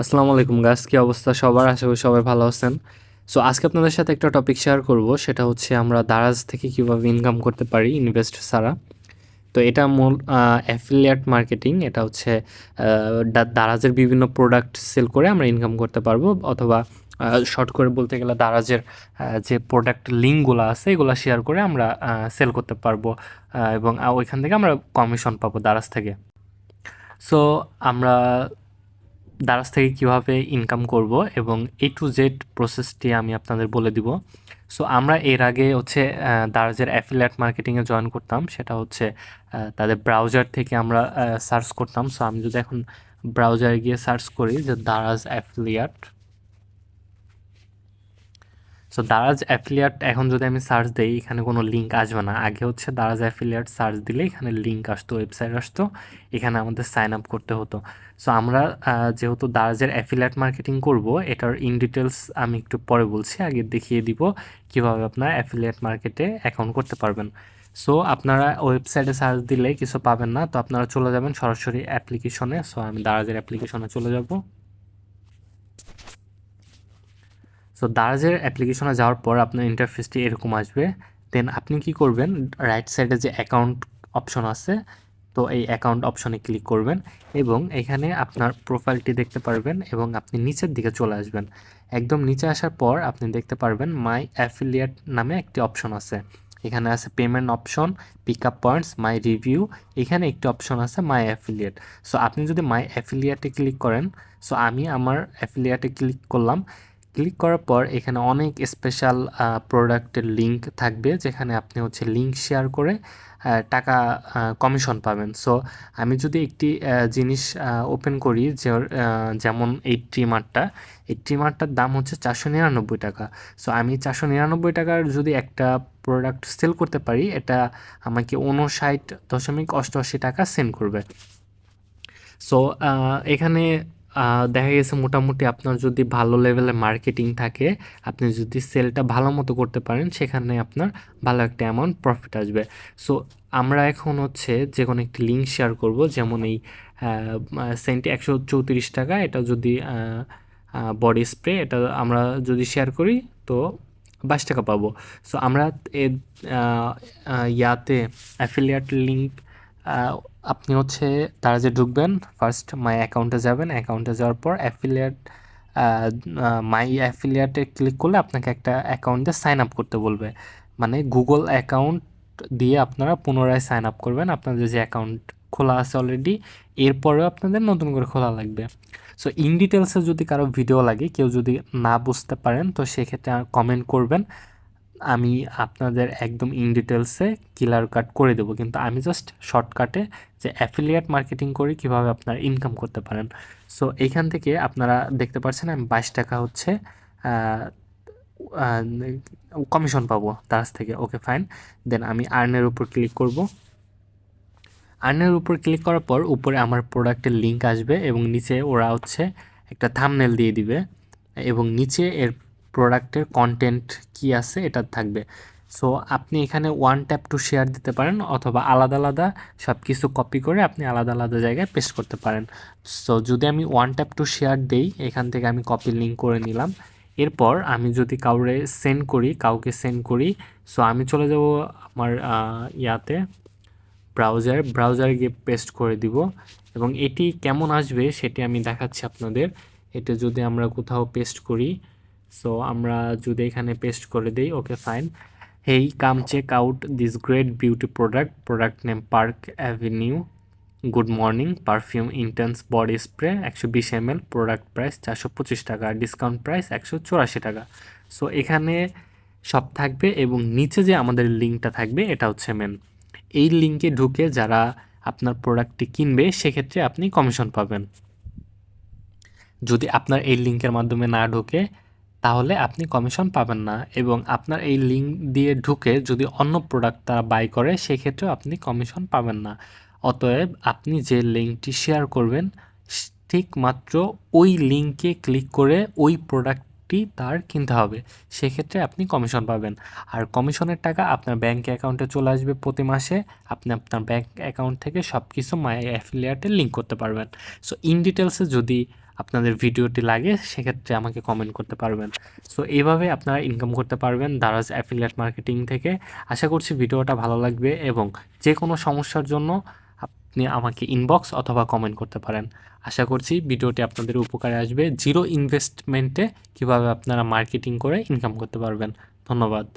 আসসালামু আলাইকুম গাইস, কি অবস্থা সবার? আশা করি সবাই ভালো আছেন। সো আজকে আপনাদের সাথে একটা টপিক শেয়ার করব, সেটা হচ্ছে আমরা দারাজ থেকে কিভাবে ইনকাম করতে পারি ইনভেস্ট ছাড়া। তো এটা মূল অ্যাফিলিয়েট মার্কেটিং। এটা হচ্ছে দারাজের বিভিন্ন প্রোডাক্ট সেল করে আমরা ইনকাম করতে পারবো, অথবা শর্ট করে বলতে গেলে দারাজের যে প্রোডাক্ট লিঙ্কগুলো আছে এগুলো শেয়ার করে আমরা সেল করতে পারবো, এবং ওইখান থেকে আমরা কমিশন পাবো দারাজ থেকে। সো আমরা দারাজ থেকে কিভাবে ইনকাম করব এবং A to Z প্রসেসটি আমি আপনাদের বলে দিব। সো আমরা এর আগে হচ্ছে দারাজের অ্যাফিলিয়েট মার্কেটিংয়ে জয়েন করতাম। সেটা হচ্ছে তাদের ব্রাউজার থেকে আমরা সার্চ করতাম। সো আমি যদি এখন ব্রাউজারে গিয়ে সার্চ করি যে Daraz affiliate, so Daraz affiliate এখন যদি আমি সার্চ দিই, এখানে কোনো লিঙ্ক আসবে না। আগে হচ্ছে দারাজ অ্যাফিলিয়েট সার্চ দিলে এখানে লিঙ্ক আসতো, ওয়েবসাইট আসতো, এখানে আমাদের সাইন আপ করতে হতো। সো আমরা যেহেতু দারাজের অ্যাফিলিয়েট মার্কেটিং করব, এটার ইন ডিটেলস আমি একটু পরে বলছি, আগে দেখিয়ে দিব কীভাবে আপনারা অ্যাফিলিয়েট মার্কেটে অ্যাকাউন্ট করতে পারবেন। সো আপনারা ওয়েবসাইটে সার্চ দিলে কিছু পাবেন না, তো আপনারা চলে যাবেন সরাসরি অ্যাপ্লিকেশনে। সো আমি দারাজের অ্যাপ্লিকেশনে চলে যাব। সো দারাজের অ্যাপ্লিকেশনে যাওয়ার পর আপনার ইন্টারফেসটি এরকম আসবে। দেন আপনি কি করবেন, রাইট সাইডে যে অ্যাকাউন্ট অপশন আছে, তো এই অ্যাকাউন্ট অপশনে ক্লিক করবেন এবং এখানে আপনার প্রোফাইলটি দেখতে পারবেন এবং আপনি নিচের দিকে চলে আসবেন। একদম নিচে আসার পর আপনি দেখতে পারবেন মাই অ্যাফিলিয়েট নামে একটি অপশন আছে। এখানে আছে payment option, pick up points, my review. এখানে একটি অপশন আছে মাই অ্যাফিলিয়েট। সো আপনি যদি মাই অ্যাফিলিয়েটে ক্লিক করেন, সো আমি আমার অ্যাফিলিয়েটে ক্লিক করলাম। ক্লিক করার পর এখানে অনেক স্পেশাল প্রোডাক্টের লিঙ্ক থাকবে, যেখানে আপনি হচ্ছে লিঙ্ক শেয়ার করে টাকা কমিশন পাবেন। সো আমি যদি একটি জিনিস ওপেন করি, যে যেমন এই ট্রিমারটার দাম হচ্ছে 499 টাকা। সো আমি 499 টাকার যদি একটা প্রোডাক্ট সেল করতে পারি, এটা আমাকে 59.88 টাকা সেন্ড করবে। সো এখানে দেখা গেছে মোটামুটি আপনার যদি ভালো লেভেলের মার্কেটিং থাকে, আপনি যদি সেলটা ভালো মতো করতে পারেন, সেখানে আপনার ভালো একটা অ্যামাউন্ট প্রফিট আসবে। সো আমরা এখন হচ্ছে যে কোনো একটি লিঙ্ক শেয়ার করব, যেমন এই সেন্টটি 134 টাকা। এটা যদি বডি স্প্রে, এটা আমরা যদি শেয়ার করি তো 22 টাকা পাবো। সো আমরা ইয়াতে অ্যাফিলিয়েট লিঙ্ক, আপনি হচ্ছে তারা যে ঢুকবেন, ফার্স্ট মাই অ্যাকাউন্টে যাবেন। অ্যাকাউন্টে যাওয়ার পর অ্যাফিলিয়েট, মাই অ্যাফিলিয়েটে ক্লিক করলে আপনাকে একটা অ্যাকাউন্টে সাইন আপ করতে বলবে। মানে গুগল অ্যাকাউন্ট দিয়ে আপনারা পুনরায় সাইন আপ করবেন, আপনাদের যে অ্যাকাউন্ট খোলা আছে অলরেডি, এরপরেও আপনাদের নতুন করে খোলা লাগবে। সো ইন ডিটেলসে যদি কারো ভিডিও লাগে, কেউ যদি না বুঝতে পারেন, তো সেক্ষেত্রে কমেন্ট করবেন, আমি আপনাদের একদম ইন ডিটেলসে ক্লিয়ার কাট করে দেবো। কিন্তু আমি জাস্ট শর্টকাটে যে অ্যাফিলিয়েট মার্কেটিং করি কীভাবে আপনারা ইনকাম করতে পারেন। সো এইখান থেকে আপনারা দেখতে পাচ্ছেন আমি 22 টাকা হচ্ছে কমিশন পাবো তার কাছ থেকে। Okay fine. দেন আমি আর্নের উপর ক্লিক করব। আর্নের উপর ক্লিক করার পর উপরে আমার প্রোডাক্টের লিঙ্ক আসবে এবং নিচে ওরা হচ্ছে একটা থাম্বনেল দিয়ে দিবে এবং নিচে এর প্রোডাক্টের কন্টেন্ট কি আছে এটা থাকবে। সো আপনি এখানে ওয়ান ট্যাপ টু শেয়ার দিতে পারেন, অথবা আলাদা আলাদা সব কিছু কপি করে আপনি আলাদা আলাদা জায়গায় পেস্ট করতে পারেন। সো যদি আমি ওয়ান ট্যাপ টু শেয়ার দেই, এখান থেকে আমি কপি লিঙ্ক করে নিলাম। এরপর আমি যদি কাউকে সেন্ড করি, সো আমি চলে যাব আমার ইয়াতে ব্রাউজারে গিয়ে পেস্ট করে দিব এবং এটি কেমন আসবে সেটি আমি দেখাচ্ছি আপনাদের। এটা যদি আমরা কোথাও পেস্ট করি, সো আমরা যদি এখানে পেস্ট করে দিই, okay fine. Hey come check out this great beauty product name Park Avenue, good morning perfume intense body spray 120 ml, product price 425 টাকা, ডিসকাউন্ট প্রাইস 184 টাকা। সো এখানে সব থাকবে এবং নিচে যে আমাদের লিঙ্কটা থাকবে এটা হচ্ছে মেন। এই লিঙ্কে ঢুকে যারা আপনার প্রোডাক্টটি কিনবে, সেক্ষেত্রে আপনি কমিশন পাবেন। যদি আপনার এই লিঙ্কের মাধ্যমে না ঢোকে, তাহলে আপনি কমিশন পাবেন না, এবং আপনার এই লিঙ্ক দিয়ে ঢুকে যদি অন্য প্রোডাক্ট তারা বাই করে, সেক্ষেত্রেও আপনি কমিশন পাবেন না। অতএব আপনি যে লিঙ্কটি শেয়ার করবেন, ঠিক মাত্র ওই লিঙ্কে ক্লিক করে ওই প্রোডাক্টটি তার কিনতে হবে, সেক্ষেত্রে আপনি কমিশন পাবেন। আর কমিশনের টাকা আপনার ব্যাঙ্ক অ্যাকাউন্টে চলে আসবে প্রতি মাসে। আপনি আপনার ব্যাঙ্ক অ্যাকাউন্ট থেকে সব কিছু মাই অ্যাফিলিয়েটে লিঙ্ক করতে পারবেন। সো ইন ডিটেলসে যদি আপনাদের ভিডিওটি লাগে সেক্ষেত্রে আমাকে কমেন্ট করতে পারবেন। সো এইভাবে আপনারা ইনকাম করতে পারবেন দারাজ অ্যাফিলিয়েট মার্কেটিং থেকে। আশা করছি ভিডিওটা ভালো লাগবে এবং যে কোনো সমস্যার জন্য আপনি আমাকে ইনবক্স অথবা কমেন্ট করতে পারেন। আশা করছি ভিডিওটি আপনাদের উপকারে আসবে। জিরো ইনভেস্টমেন্টে কীভাবে আপনারা মার্কেটিং করে ইনকাম করতে পারবেন। ধন্যবাদ।